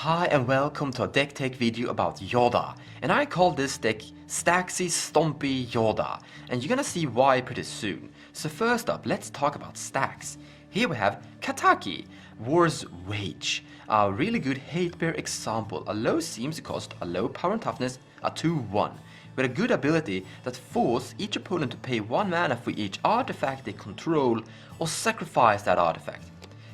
Hi and welcome to a deck tech video about Jodah, and I call this deck Staxy Stompy Jodah, and you're gonna see why pretty soon. So first up, let's talk about stacks. Here we have Kataki, War's Wage, a really good hatebear example, a low CMC cost, a low power and toughness, a 2-1, with a good ability that forces each opponent to pay 1 mana for each artifact they control or sacrifice that artifact.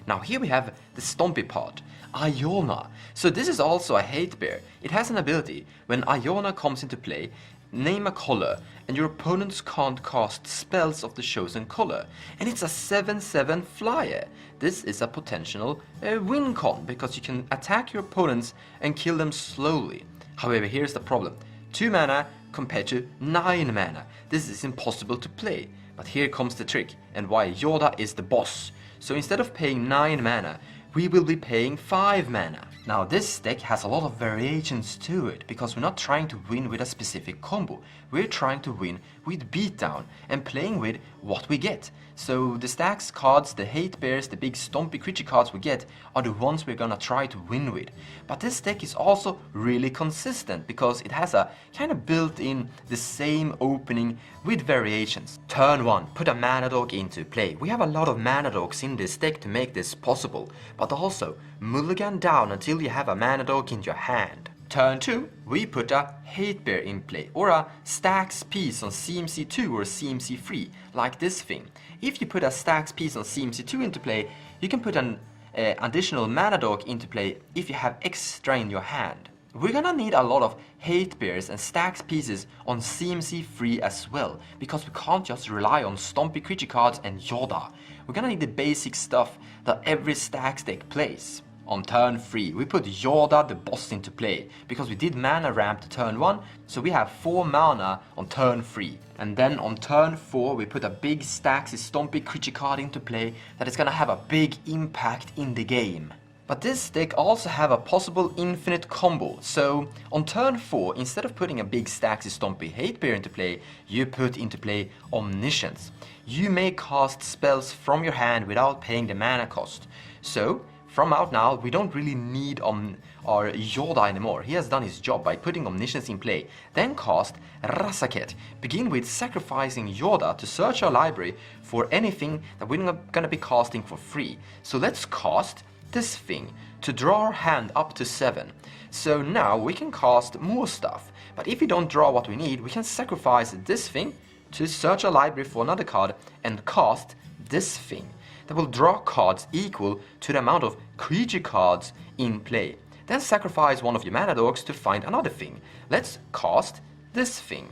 Now here we have the Stompy pod, Iona. So this is also a hatebear. It has an ability, when Iona comes into play, name a color, and your opponents can't cast spells of the chosen color. And it's a 7/7 flyer. This is a potential win con, because you can attack your opponents and kill them slowly. However, here's the problem. 2 mana compared to 9 mana. This is impossible to play. But here comes the trick, and why Jodah is the boss. So instead of paying 9 mana, we will be paying 5 mana. Now this deck has a lot of variations to it, because we're not trying to win with a specific combo. We're trying to win with beatdown and playing with what we get. So the stacks cards, the hate bears, the big stompy creature cards we get are the ones we're gonna try to win with. But this deck is also really consistent, because it has a kind of built-in the same opening with variations. Turn 1, put a mana dog into play. We have a lot of mana dogs in this deck to make this possible, but also mulligan down until you have a mana dog in your hand. Turn 2, we put a hatebear in play, or a stacks piece on CMC 2 or CMC 3, like this thing. If you put a stacks piece on CMC 2 into play, you can put an additional mana dog into play if you have extra in your hand. We're gonna need a lot of hatebears and stacks pieces on CMC 3 as well, because we can't just rely on stompy creature cards and Jodah. We're gonna need the basic stuff that every stacks deck plays. On turn 3, we put Jodah the boss into play, because we did mana ramp to turn 1, so we have 4 mana on turn 3. And then on turn 4, we put a big Staxy Stompy creature card into play that is gonna have a big impact in the game. But this deck also have a possible infinite combo, so on turn 4, instead of putting a big Staxy Stompy hatebear into play, you put into play Omniscience. You may cast spells from your hand without paying the mana cost. So from out now, we don't really need our Jodah anymore. He has done his job by putting Omniscience in play. Then cast Rasaket. Begin with sacrificing Jodah to search our library for anything that we're not gonna be casting for free. So let's cast this thing to draw our hand up to 7. So now we can cast more stuff. But if we don't draw what we need, we can sacrifice this thing to search our library for another card and cast this thing that will draw cards equal to the amount of creature cards in play. Then sacrifice one of your mana dogs to find another thing. Let's cast this thing.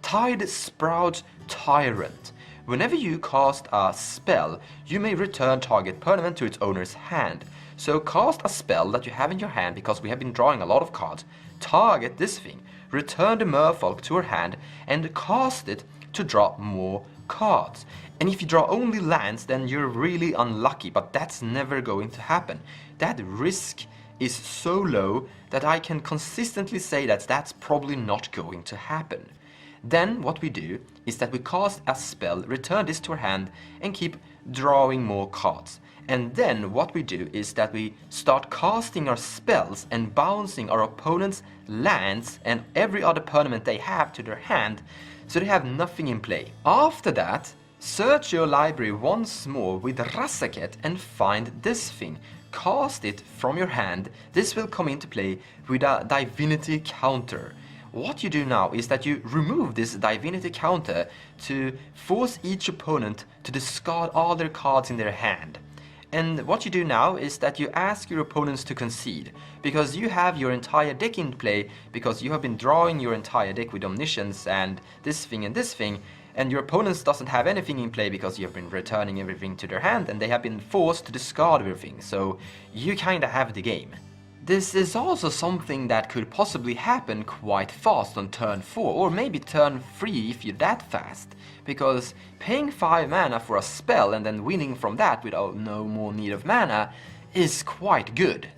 Tide Sprout Tyrant. Whenever you cast a spell, you may return target permanent to its owner's hand. So cast a spell that you have in your hand, because we have been drawing a lot of cards. Target this thing, return the merfolk to her hand, and cast it to draw more cards. And if you draw only lands, then you're really unlucky, but that's never going to happen. That risk is so low that I can consistently say that that's probably not going to happen. Then what we do is that we cast a spell, return this to our hand, and keep drawing more cards. And then what we do is that we start casting our spells and bouncing our opponent's lands and every other permanent they have to their hand, so they have nothing in play. After that, search your library once more with Rasaket and find this thing. Cast it from your hand. This will come into play with a divinity counter. What you do now is that you remove this divinity counter to force each opponent to discard all their cards in their hand. And what you do now is that you ask your opponents to concede, because you have your entire deck in play, because you have been drawing your entire deck with Omniscience and this thing, and your opponents doesn't have anything in play because you have been returning everything to their hand and they have been forced to discard everything, so you kinda have the game. This is also something that could possibly happen quite fast on turn 4, or maybe turn 3 if you're that fast, because paying 5 mana for a spell and then winning from that without no more need of mana is quite good.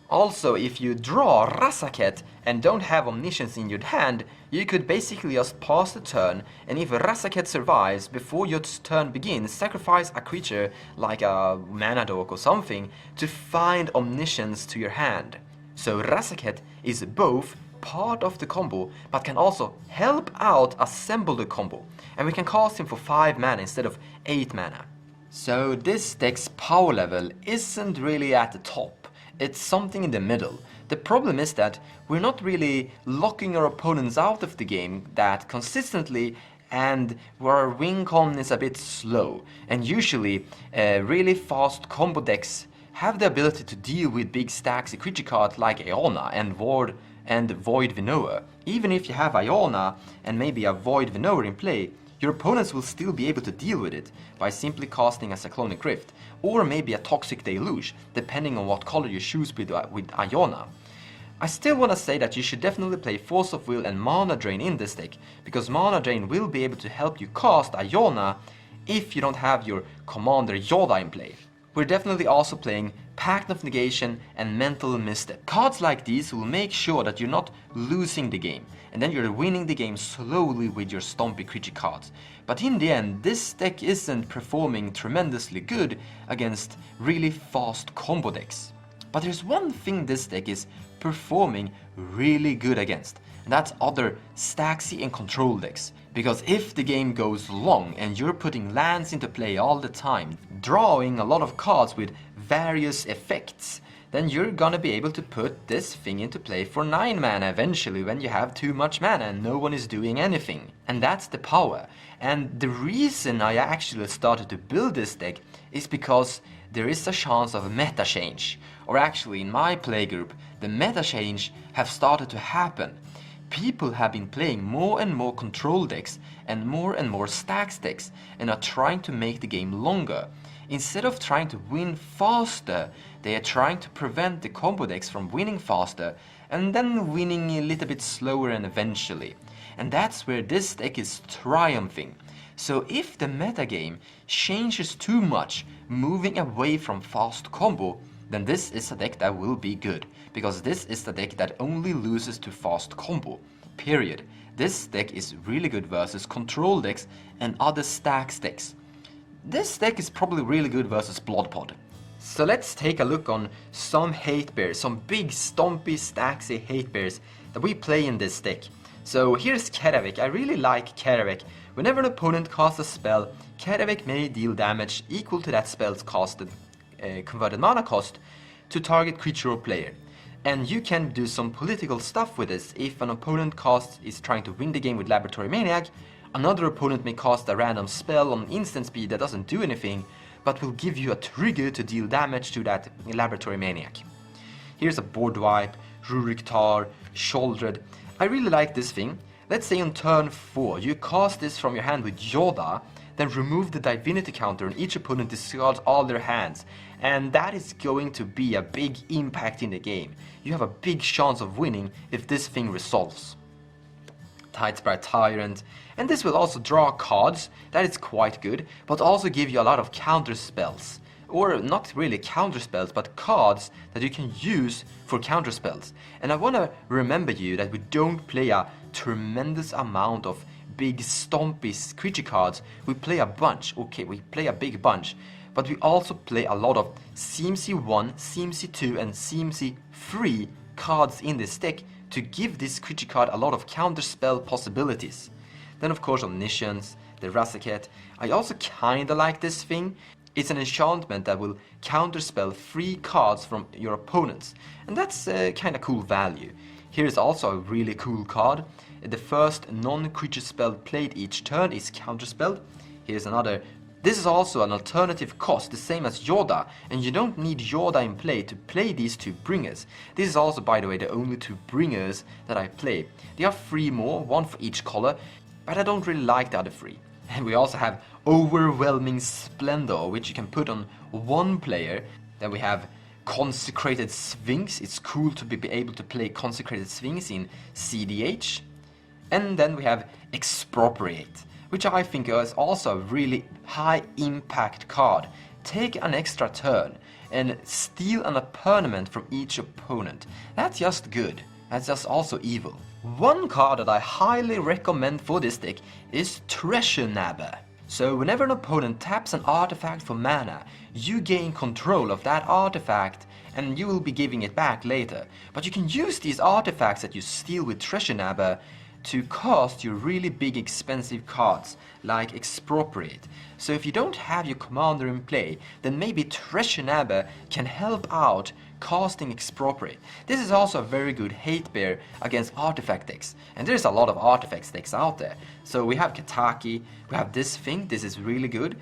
Also, if you draw Rasaket and don't have Omniscience in your hand, you could basically just pass the turn, and if Rasaket survives before your turn begins, sacrifice a creature like a mana dog or something to find Omniscience to your hand. So Rasaket is both part of the combo, but can also help out assemble the combo. And we can cast him for 5 mana instead of 8 mana. So this deck's power level isn't really at the top, it's something in the middle. The problem is that we're not really locking our opponents out of the game that consistently, and our win con is a bit slow. And usually really fast combo decks have the ability to deal with big stacks of creature cards like Iona and Void Vinoa. Even if you have Iona and maybe a Void Vinoa in play, your opponents will still be able to deal with it by simply casting a Cyclonic Rift, or maybe a Toxic Deluge, depending on what color you choose with Iona. I still want to say that you should definitely play Force of Will and Mana Drain in this deck, because Mana Drain will be able to help you cast Iona if you don't have your commander Jodah in play. We're definitely also playing Pact of Negation and Mental Misstep. Cards like these will make sure that you're not losing the game, and then you're winning the game slowly with your Stompy creature cards. But in the end, this deck isn't performing tremendously good against really fast combo decks. But there's one thing this deck is performing really good against, and that's other Staxy and control decks. Because if the game goes long and you're putting lands into play all the time, drawing a lot of cards with various effects, then you're gonna be able to put this thing into play for 9 mana eventually when you have too much mana and no one is doing anything. And that's the power. And the reason I actually started to build this deck is because there is a chance of a meta change. Or actually, in my playgroup, the meta change have started to happen. People have been playing more and more control decks and more stacks decks and are trying to make the game longer. Instead of trying to win faster, they are trying to prevent the combo decks from winning faster and then winning a little bit slower and eventually. And that's where this deck is triumphing. So if the metagame changes too much, moving away from fast combo, then this is a deck that will be good, because this is the deck that only loses to fast combo, period. This deck is really good versus control decks and other stacks decks. This deck is probably really good versus Bloodpod. So let's take a look on some hatebears, some big stompy staxy hatebears that we play in this deck. So here's Karevik. I really like Karevik. Whenever an opponent casts a spell, Karevik may deal damage equal to that spell's casted converted mana cost to target creature or player. And you can do some political stuff with this. If an opponent is trying to win the game with Laboratory Maniac, another opponent may cast a random spell on instant speed that doesn't do anything, but will give you a trigger to deal damage to that Laboratory Maniac. Here's a board wipe, Rurik Tar, Shouldered. I really like this thing. Let's say on turn 4 you cast this from your hand with Jodah, then remove the divinity counter and each opponent discards all their hands. And that is going to be a big impact in the game. You have a big chance of winning if this thing resolves. Hatebare Tyrant, and this will also draw cards, that is quite good, but also give you a lot of counter spells. Or not really counter spells, but cards that you can use for counter spells. And I want to remember you that we don't play a tremendous amount of big stompy creature cards. We play a bunch, okay, we play a big bunch, but we also play a lot of CMC 1, CMC 2 and CMC 3 cards in this deck to give this creature card a lot of counter spell possibilities. Then of course Omniscience, the Rasaket. I also kinda like this thing. It's an enchantment that will counterspell 3 cards from your opponents, and that's kinda cool value. Here is also a really cool card. The first non-creature spell played each turn is counterspelled. Here's another. This is also an alternative cost, the same as Jodah, and you don't need Jodah in play to play these 2 bringers. This is also, by the way, the only 2 bringers that I play. There are 3 more, 1 for each color, but I don't really like the other 3. And we also have Overwhelming Splendor, which you can put on 1 player. Then we have Consecrated Sphinx. It's cool to be able to play Consecrated Sphinx in cEDH. And then we have Expropriate, which I think is also a really high impact card. Take an extra turn and steal an opponent from each opponent. That's just good. That's just also evil. One card that I highly recommend for this deck is Treasure Nabber. So whenever an opponent taps an artifact for mana, you gain control of that artifact and you will be giving it back later. But you can use these artifacts that you steal with Treasure Nabber to cast your really big expensive cards, like Expropriate. So if you don't have your commander in play, then maybe Treasure Nabber can help out casting Expropriate. This is also a very good hatebear against artifact decks, and there's a lot of artifact decks out there. So we have Kataki, we have this thing, this is really good.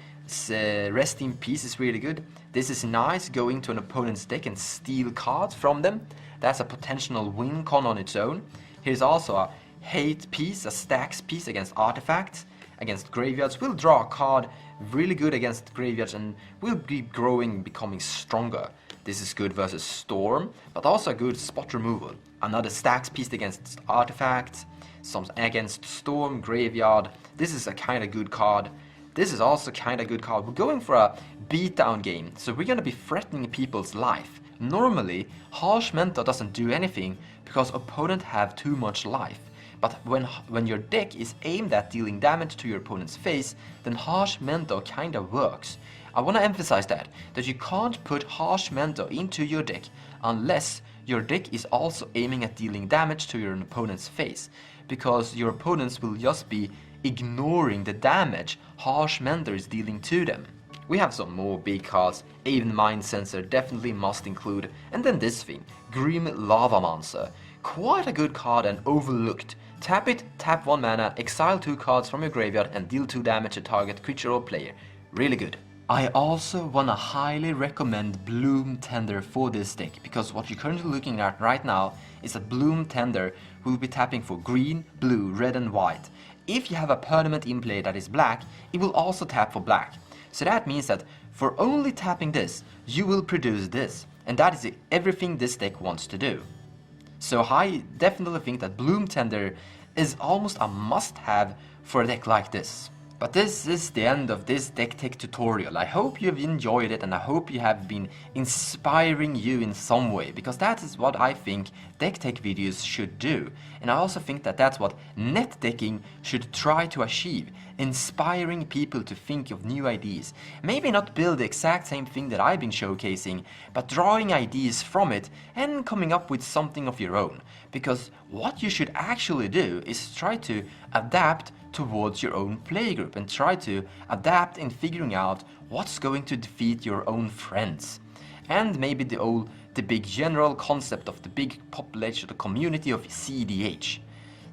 Rest in Peace is really good. This is nice, going to an opponent's deck and steal cards from them. That's a potential win con on its own. Here's also a hate piece, a stacks piece against artifacts, against graveyards. We'll draw a card really good against graveyards and we'll keep growing, becoming stronger. This is good versus Storm, but also a good spot removal. Another stacks piece against artifacts, some against Storm, graveyard. This is a kind of good card. This is also kind of good card. We're going for a beatdown game, so we're gonna be threatening people's life. Normally, Harsh Mentor doesn't do anything because opponent have too much life. But when your deck is aimed at dealing damage to your opponent's face, then Harsh Mentor kinda works. I wanna emphasize that you can't put Harsh Mentor into your deck unless your deck is also aiming at dealing damage to your opponent's face, because your opponents will just be ignoring the damage Harsh Mentor is dealing to them. We have some more big cards. Aven Mindcensor definitely must include, and then this thing, Grim Lavamancer. Quite a good card and overlooked. Tap it, tap 1 mana, exile 2 cards from your graveyard and deal 2 damage to target creature or player. Really good. I also wanna highly recommend Bloom Tender for this deck, because what you're currently looking at right now is a Bloom Tender who will be tapping for green, blue, red and white. If you have a permanent in play that is black, it will also tap for black. So that means that for only tapping this, you will produce this, and that is everything this deck wants to do. So I definitely think that Bloom Tender is almost a must-have for a deck like this. But this is the end of this deck tech tutorial. I hope you have enjoyed it and I hope you have been inspiring you in some way, because that is what I think deck tech videos should do. And I also think that that's what net decking should try to achieve, inspiring people to think of new ideas. Maybe not build the exact same thing that I've been showcasing, but drawing ideas from it and coming up with something of your own. Because what you should actually do is try to adapt towards your own playgroup and try to adapt in figuring out what's going to defeat your own friends. And maybe the big general concept of the big population, the community of cEDH.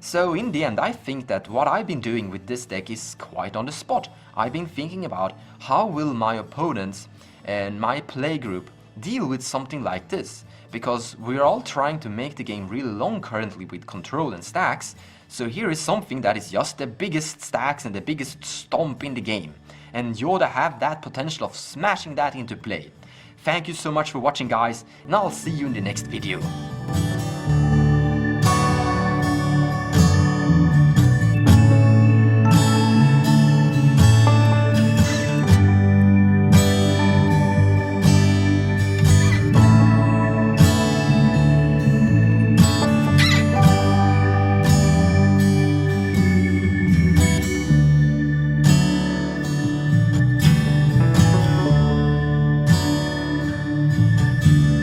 So in the end, I think that what I've been doing with this deck is quite on the spot. I've been thinking about how will my opponents and my playgroup deal with something like this, because we're all trying to make the game really long currently with control and stacks. So here is something that is just the biggest stacks and the biggest stomp in the game, and Jodah have that potential of smashing that into play. Thank you so much for watching, guys, and I'll see you in the next video.